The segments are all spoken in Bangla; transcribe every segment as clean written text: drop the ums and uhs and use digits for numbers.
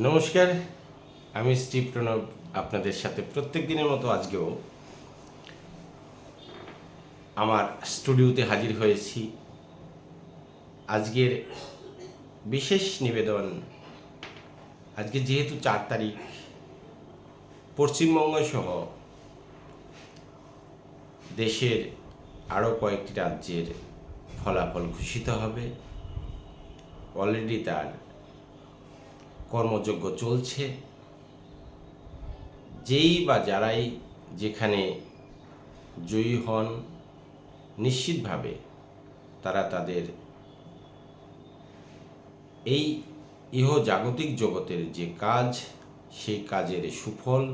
নমস্কার, আমি স্টিভ প্রণব আপনাদের সাথে প্রত্যেক দিনের মতো আজকেও আমার স্টুডিওতে হাজির হয়েছি। আজকের বিশেষ নিবেদন, আজকে যেহেতু 4 তারিখ, পশ্চিমবঙ্গ সহ দেশের আরও কয়েকটি রাজ্যের ফলাফল ঘোষিত হবে। অলরেডি তার কর্মযজ্ঞ চলছে। যেই বা যারাই যেখানে জয়ী হন, নিশ্চিতভাবে তারা তাদের এই জাগতিক জগতের যে কাজ, সেই কাজের সুফল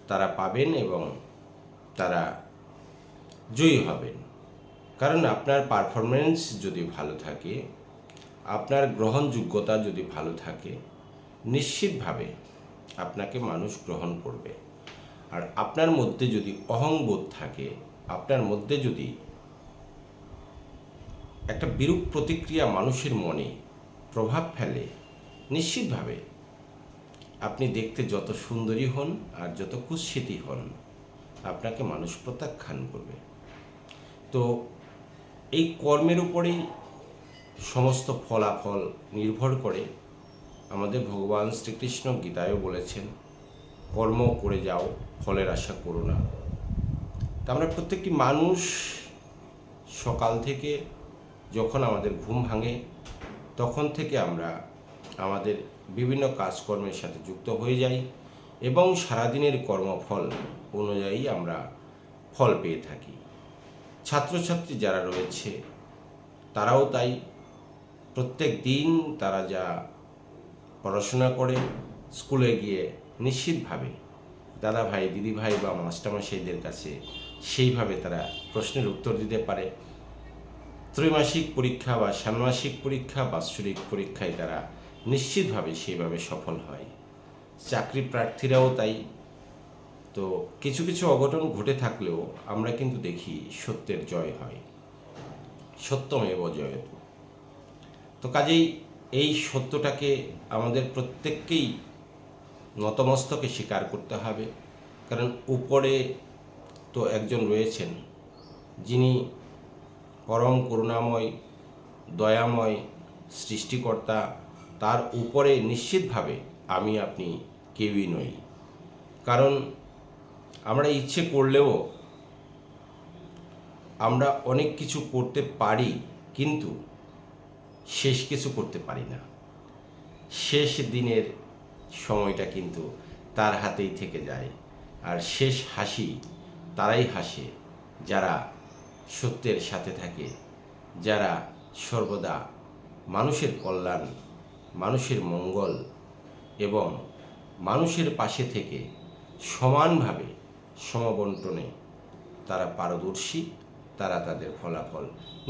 তারা পাবেন এবং তারা জয়ী হবেন। কারণ আপনার পারফরমেন্স যদি ভালো থাকে, আপনার গ্রহণযোগ্যতা যদি ভালো থাকে, নিশ্চিতভাবে আপনাকে মানুষ গ্রহণ করবে। আর আপনার মধ্যে যদি অহংবোধ থাকে, আপনার মধ্যে যদি একটা বিরূপ প্রতিক্রিয়া মানুষের মনে প্রভাব ফেলে, নিশ্চিতভাবে আপনি দেখতে যত সুন্দরী হন আর যত কুৎসিতী হন, আপনাকে মানুষ প্রত্যাখ্যান করবে। তো এই কর্মের উপরেই সমস্ত ফলাফল নির্ভর করে। আমাদের ভগবান শ্রীকৃষ্ণ গীতায়ও বলেছেন, কর্ম করে যাও, ফলের আশা করো না। তা আমরা প্রত্যেকটি মানুষ সকাল থেকে যখন আমাদের ঘুম ভাঙে, তখন থেকে আমরা আমাদের বিভিন্ন কাজকর্মের সাথে যুক্ত হয়ে যাই এবং সারাদিনের কর্মফল অনুযায়ী আমরা ফল পেয়ে থাকি। ছাত্রছাত্রী যারা রয়েছে তারাও তাই। প্রত্যেক দিন তারা যা পড়াশোনা করে, স্কুলে গিয়ে নিশ্চিতভাবে দাদা ভাই, দিদি ভাই বা মাস্টারমশাইদের কাছে সেইভাবে তারা প্রশ্নের উত্তর দিতে পারে। ত্রৈমাসিক পরীক্ষা বা ষান্মাসিক পরীক্ষা, বাৎসরিক পরীক্ষায় তারা নিশ্চিতভাবে সেইভাবে সফল হয়। চাকরি প্রার্থীরাও তাই। তো কিছু কিছু অঘটন ঘটে থাকলেও আমরা কিন্তু দেখি সত্যের জয় হয়, সত্যমেব জয়তু। তো কাজেই এই সত্যটাকে আমাদের প্রত্যেককেই নতমস্তকে স্বীকার করতে হবে। কারণ উপরে তো একজন রয়েছেন যিনি পরম করুণাময়, দয়াময় সৃষ্টিকর্তা। তার উপরে নিশ্চিতভাবে আমি আপনি কেউই নই। কারণ আমরা ইচ্ছে করলেও আমরা অনেক কিছু করতে পারি, কিন্তু শেষ কিছু করতে পারি না। শেষ দিনের সময়টা কিন্তু তার হাতেই থেকে যায়। আর শেষ হাসি তারাই হাসে যারা সত্যের সাথে থাকে, যারা সর্বদা মানুষের কল্যাণ, মানুষের মঙ্গল এবং মানুষের পাশে থেকে সমানভাবে সমবন্টনে তারা পারদর্শী। তারা তাদের ফলাফল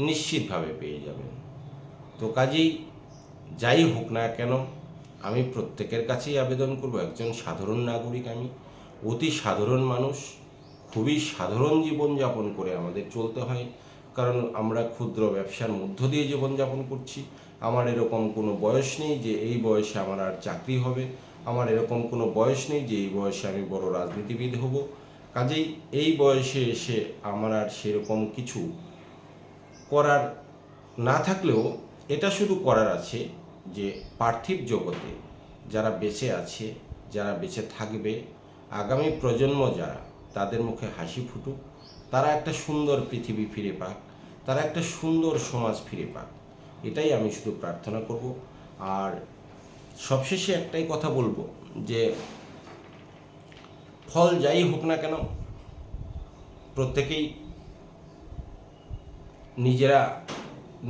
নিশ্চিতভাবে পেয়ে যাবেন। তো কাজেই যাই হোক না কেন, আমি প্রত্যেকের কাছেই আবেদন করব, একজন সাধারণ নাগরিক, আমি অতি সাধারণ মানুষ, খুবই সাধারণ জীবনযাপন করে আমাদের চলতে হয়। কারণ আমরা ক্ষুদ্র ব্যবসার মধ্য দিয়ে জীবনযাপন করছি। আমার এরকম কোনো বয়স নেই যে এই বয়সে আমার আর চাকরি হবে। আমার এরকম কোনো বয়স নেই যে এই বয়সে আমি বড় রাজনীতিবিদ হব। কাজেই এই বয়সে এসে আমার আর সেরকম কিছু করার না থাকলেও এটা শুধু করার আছে যে পার্থিব জগতে যারা বেঁচে আছে, যারা বেঁচে থাকবে, আগামী প্রজন্ম যারা, তাদের মুখে হাসি ফুটুক, তারা একটা সুন্দর পৃথিবী ফিরে পাক, তারা একটা সুন্দর সমাজ ফিরে পাক। এটাই আমি শুধু প্রার্থনা করব। আর সবশেষে একটাই কথা বলবো যে ফল যাই হোক না কেন, প্রত্যেকেই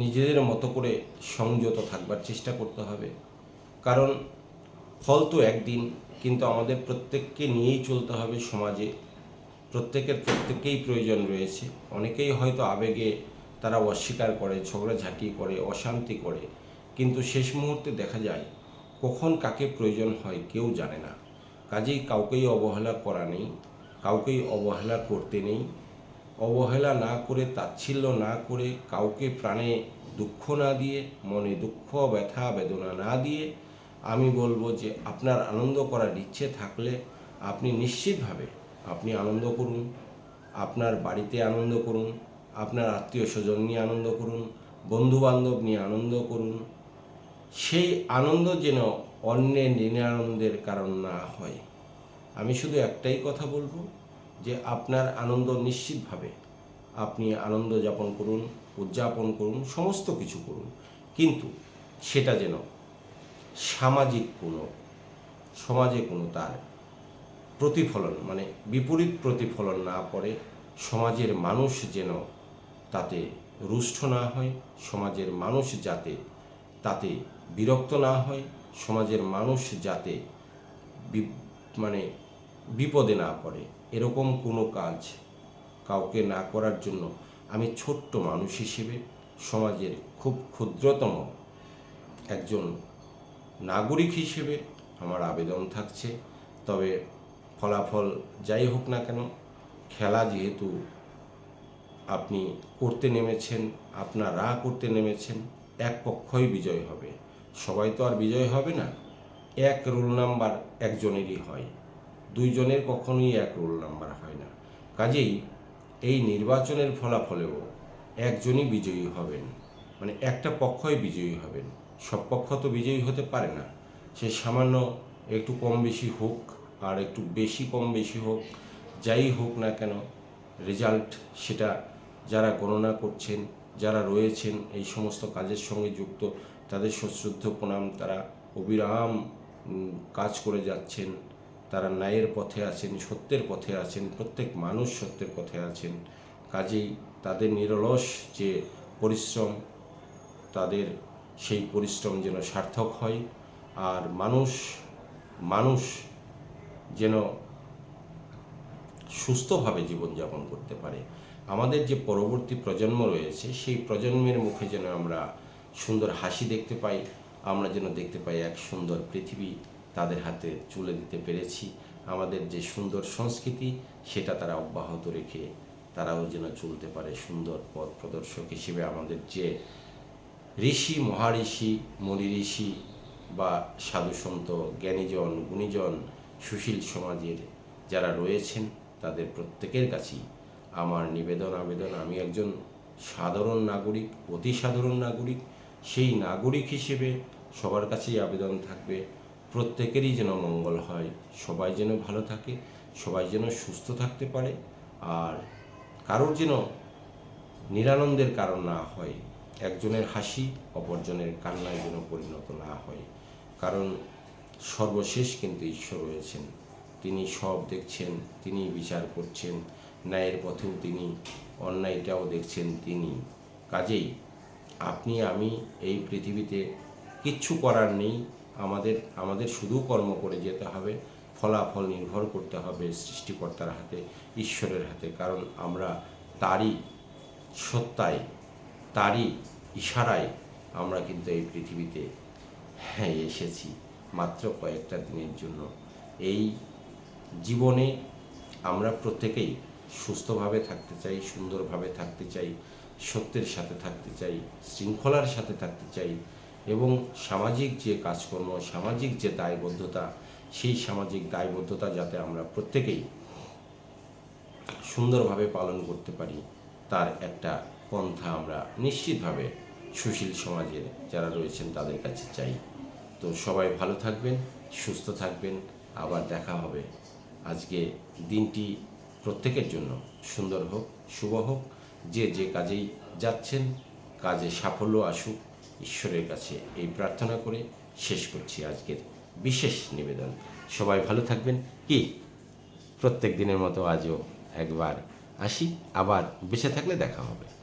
নিজেদের মতো করে সংযত থাকবার চেষ্টা করতে হবে। কারণ ফল তো একদিন, কিন্তু আমাদের প্রত্যেককে নিয়েই চলতে হবে। সমাজে প্রত্যেককেই প্রয়োজন রয়েছে। অনেকেই হয়তো আবেগে তারা অস্বীকার করে, ঝগড়াঝাঁটি করে, অশান্তি করে, কিন্তু শেষ মুহূর্তে দেখা যায় কখন কাকে প্রয়োজন হয় কেউ জানে না। কাজেই কাউকেই অবহেলা করা নেই, কাউকেই অবহেলা করতে নেই। অবহেলা না করে, তাচ্ছিল্য না করে, কাউকে প্রাণে দুঃখ না দিয়ে, মনে দুঃখ ব্যথা বেদনা না দিয়ে আমি বলবো যে আপনার আনন্দ করার ইচ্ছে থাকলে আপনি নিশ্চিতভাবে আপনি আনন্দ করুন, আপনার বাড়িতে আনন্দ করুন, আপনার আত্মীয় স্বজন নিয়ে আনন্দ করুন, বন্ধুবান্ধব নিয়ে আনন্দ করুন। সেই আনন্দ যেন অন্যের নিরানন্দের কারণ না হয়। আমি শুধু একটাই কথা বলবো যে আপনার আনন্দ নিশ্চিতভাবে আপনি আনন্দ যাপন করুন, উদযাপন করুন, সমস্ত কিছু করুন, কিন্তু সেটা যেন সামাজিক কোনো সমাজে কোনো তার প্রতিফলন মানে বিপরীত প্রতিফলন না পড়ে, সমাজের মানুষ যেন তাতে রুষ্ট না হয়, সমাজের মানুষ যাতে তাতে বিরক্ত না হয়, সমাজের মানুষ যাতে মানে বিপদে না পড়ে, এরকম কোনো কাজ কাউকে না করার জন্য আমি ছোট্ট মানুষ হিসেবে সমাজের খুব ক্ষুদ্রতম একজন নাগরিক হিসেবে আমার আবেদন থাকছে। তবে ফলাফল যাই হোক না কেন, খেলা যেহেতু আপনি করতে নেমেছেন, আপনারা করতে নেমেছেন, এক পক্ষই বিজয় হবে, সবাই তো আর বিজয় হবে না। এক রোল নাম্বার একজনেরই হয়, দুইজনের কখনোই এক রোল নাম্বার হয় না। কাজেই এই নির্বাচনের ফলাফলেও একজনই বিজয়ী হবেন, মানে একটা পক্ষই বিজয়ী হবেন, সব পক্ষ তো বিজয়ী হতে পারে না। সে সামান্য একটু কম বেশি হোক আর একটু বেশি কম বেশি হোক, যাই হোক না কেন রেজাল্ট সেটা যারা গণনা করছেন, যারা রয়েছেন এই সমস্ত কাজের সঙ্গে যুক্ত, তাদের সশ্রদ্ধ প্রণাম। তারা অবিরাম কাজ করে যাচ্ছেন, তারা ন্যায়ের পথে আছেন, সত্যের পথে আছেন, প্রত্যেক মানুষ সত্যের পথে আছেন। কাজেই তাদের নিরলস যে পরিশ্রম, তাদের সেই পরিশ্রম যেন সার্থক হয়, আর মানুষ যেন সুস্থভাবে জীবনযাপন করতে পারে। আমাদের যে পরবর্তী প্রজন্ম রয়েছে, সেই প্রজন্মের মুখে যেন আমরা সুন্দর হাসি দেখতে পাই, আমরা যেন দেখতে পাই এক সুন্দর পৃথিবী তাদের হাতে তুলে দিতে পেরেছি। আমাদের যে সুন্দর সংস্কৃতি সেটা তারা অব্যাহত রেখে তারাও যেন চলতে পারে সুন্দর পথ প্রদর্শক হিসেবে। আমাদের যে ঋষি, মহাঋষি, মনি ঋষি বা সাধুসন্ত, জ্ঞানীজন, গুণীজন, সুশীল সমাজের যারা রয়েছেন, তাদের প্রত্যেকের কাছেই আমার নিবেদন আবেদন, আমি একজন সাধারণ নাগরিক, অতি সাধারণ নাগরিক, সেই নাগরিক হিসেবে সবার কাছেই আবেদন থাকবে প্রত্যেকেরই যেন মঙ্গল হয়, সবাই যেন ভালো থাকে, সবাই যেন সুস্থ থাকতে পারে, আর কারোর যেন নিরানন্দের কারণ না হয়, একজনের হাসি অপরজনের কান্নায় যেন পরিণত না হয়। কারণ সর্বশেষ কিন্তু ঈশ্বর রয়েছেন, তিনি সব দেখছেন, তিনি বিচার করছেন, ন্যায়ের পথেও তিনি, অন্যায়টাও দেখছেন তিনি। কাজেই আপনি আমি এই পৃথিবীতে কিচ্ছু করার নেই, আমাদের শুধু কর্ম করে যেতে হবে, ফলাফল নির্ভর করতে হবে সৃষ্টিকর্তার হাতে, ঈশ্বরের হাতে। কারণ আমরা তারই সত্তায়, তারই ইশারায় আমরা কিন্তু এই পৃথিবীতে এসেছি মাত্র কয়েকটা দিনের জন্য। এই জীবনে আমরা প্রত্যেকেই সুস্থভাবে থাকতে চাই, সুন্দরভাবে থাকতে চাই, সত্যের সাথে থাকতে চাই, শৃঙ্খলার সাথে থাকতে চাই, এবং সামাজিক যে কাজকর্ম, সামাজিক যে দায়বদ্ধতা, সেই সামাজিক দায়বদ্ধতা যাতে আমরা প্রত্যেকেই সুন্দরভাবে পালন করতে পারি, তার একটা পন্থা আমরা নিশ্চিতভাবে সুশীল সমাজের যারা রয়েছেন তাদের কাছে চাই। তো সবাই ভালো থাকবেন, সুস্থ থাকবেন, আবার দেখা হবে। আজকে দিনটি প্রত্যেকের জন্য সুন্দর হোক, শুভ হোক, যে যে কাজেই যাচ্ছেন কাজে সাফল্য আসুক, ঈশ্বরের কাছে এই প্রার্থনা করে শেষ করছি আজকের বিশেষ নিবেদন। সবাই ভালো থাকবেন। কি প্রত্যেক দিনের মতো আজও একবার আসি, আবার বেঁচে থাকলে দেখা হবে।